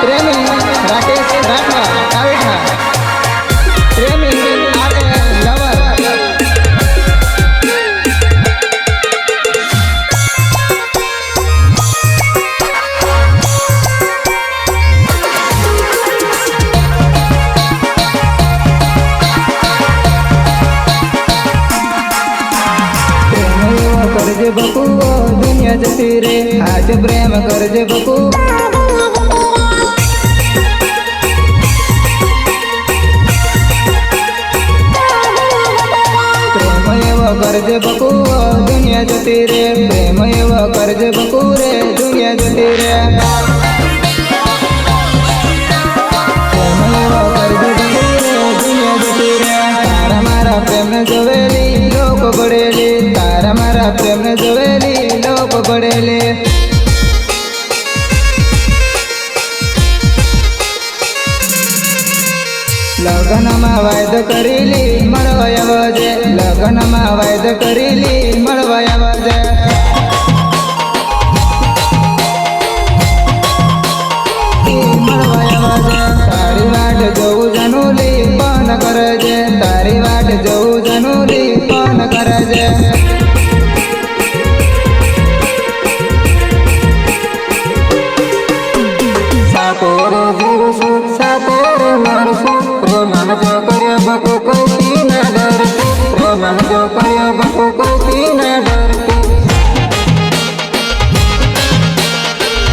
प्रेमी राकेश राठवा कावेठा प्रेमी are lover करजे बकू दुनिया जती रे आज प्रेम करजे बकू प्रेम एव करजे बकू दुनिया जती रे प्रेम एव करजे बकू रे दुनिया जती रे प्रेम एव करजे बकू रे दुनिया जती रे तारा मारा प्रेम जोवेली लोक बड़ेली तारा मारा प्रेम जोवेली लोक बड़ेली लगन में वायद करीली मळवाया वजे लगन में वायद करीली मळवाया वजे मळवाया वजे तारी वाट जोऊ जनुली पण करजे तारी वाट जोऊ जनुली पण करजे सातेरे जीवसु सातेरे मरसु प्रेम जो कर्या बकु कोई न डरती प्रेम जो कर्या बकु कोई न डरती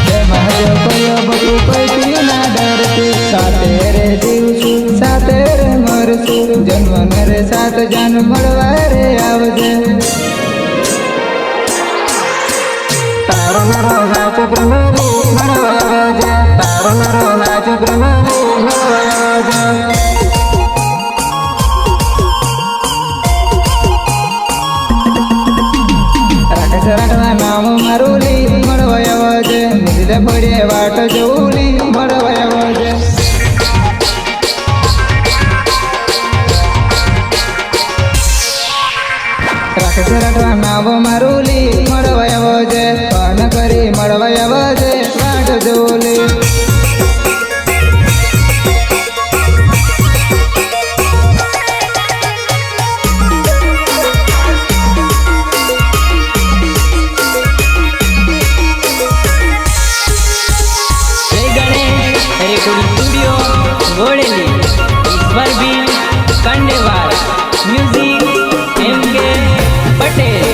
प्रेम जो कर्या बकु कोई न डरती सातेरे जीवसु सातेरे मरसु जन्म रे सात जन मळवा रे आवजे तारो मारो नाच प्रेमरी मळवा आवजे तारो मारो नाच प्रेमरी मळवा आवजे राकेश राठवा नाम मारुली मळवा आवजे निधे पडे वाट जोवली मळवा आवजे राकेश राठवा नाम मारुली मळवा आवजे पण करी मळवा आवजे वाट जोवली स्टूडियो गोड़ेली ईश्वर भी कंडेवार म्यूजिक MK पटेल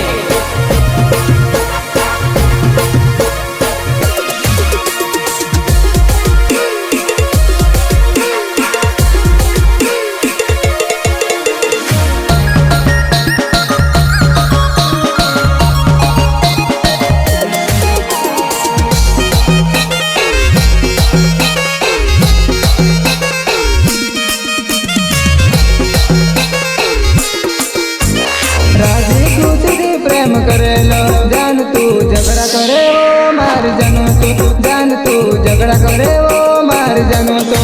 प्रेम करेलो जान तू झगड़ा करे वो मार जानो तो जान तू झगड़ा करे वो मार जानो तो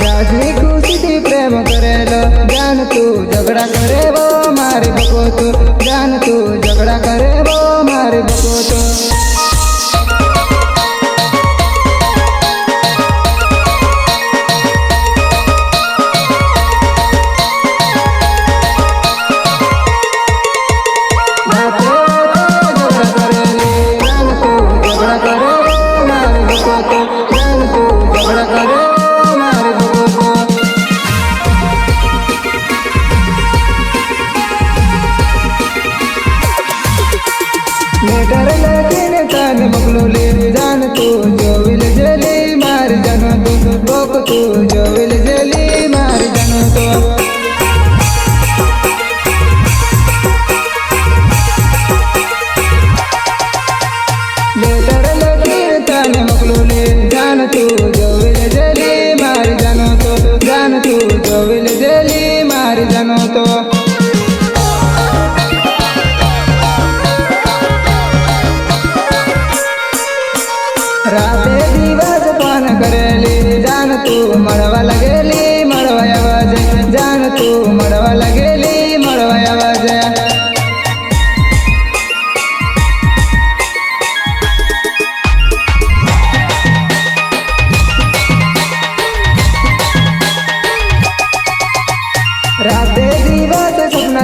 राजनी खुशी थी प्रेम करेलो जान तू झगड़ा करे वो मार बको तो जान तू झगड़ा करे वो मार बको तो लेटर लेकिन कान बकलोले जान तू जोविल जली मार जानो तो बोक तू जोविल जली मार जानो तो लेटर लेकिन कान बकलोले जान तू जोविल जली मार जानो तो जान तू जोविल जली मार जानो तो राते दिवस पान करेली जान तू मळवा लगेली मळवा आवाज जान तू मळवा लगेली मळवा आवाज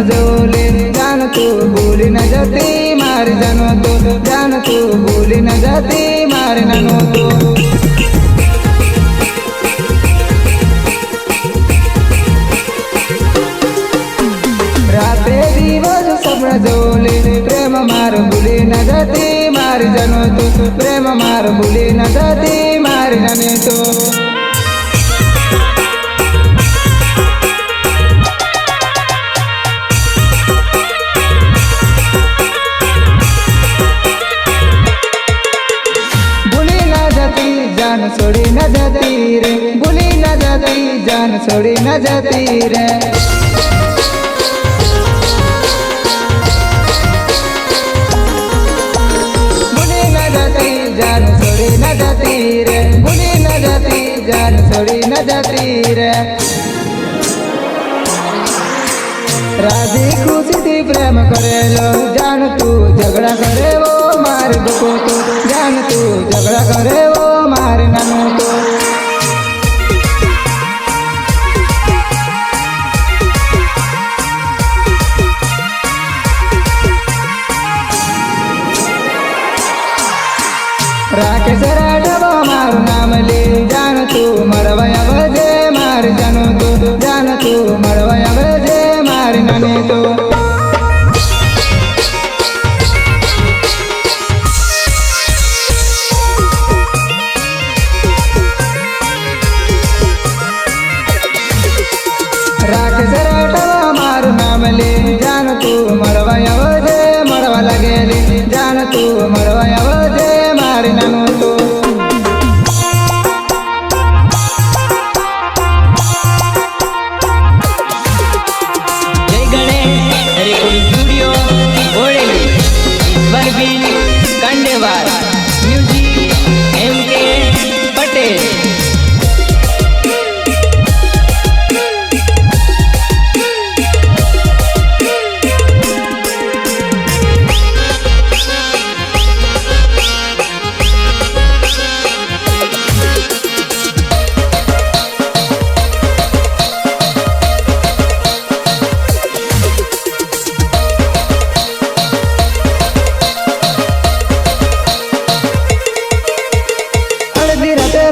જોલે જાન તું ભૂલી ન જતી મારી જાનો તો જાન તું ભૂલી ન જતી મારી નાનો તો રાતે દિવસ સપના જોલે પ્રેમ માર ભૂલી ન જતી મારી જાનો તો પ્રેમ માર ભૂલી ન જતી મારી નાની તો जान छोड़ी न जाती रे भूली न जाती जान छोड़ी न जाती रे भूली न जाती जान छोड़ी न जाती रे भूली न जाती जान छोड़ी न जाती रे राजी खुशी थी प्रेम करेलो जान तू झगड़ा करे वो मार दुखो तो जान तू झगड़ा करे वो मार नानो तो राकेश राठवा मारू नाम ले जान तू मरवया बजे मार जानो तो जान तू मरवया बजे मार नाने तो राकेश राठवा मारू नाम ले जान तू मरवया बजे मरवा लगेले जान तू मरवया बजे मारी नानो तो जय गणेश रेकॉर्डिंग स्टुडिओ बोळेली ईश्वरबीन कांडेवार म्युझिक MK पटेल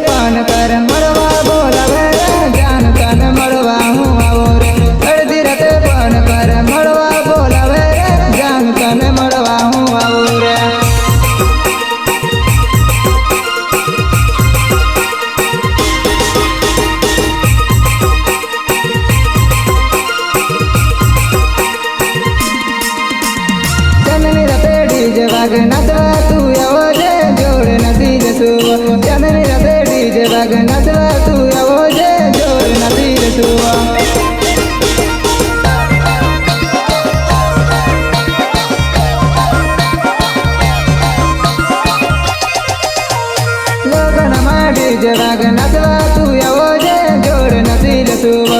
पान कर मरवा बोलावे जान तन मरवा हूँ आओ रे अर्धी रात पान कर मरवा बोलावे जान तन मरवा हूँ आओ रे चंदनी राते डीजे वाग नचवा तू आओ रे जोड़ नदी जसुआ चंदनी राते डीजे वाग नचवा तू आओ रे जोड़ नदी जसुआ लोगन मा डीजे वाग नचवा तू आओ रे जोड़ नदी जसुआ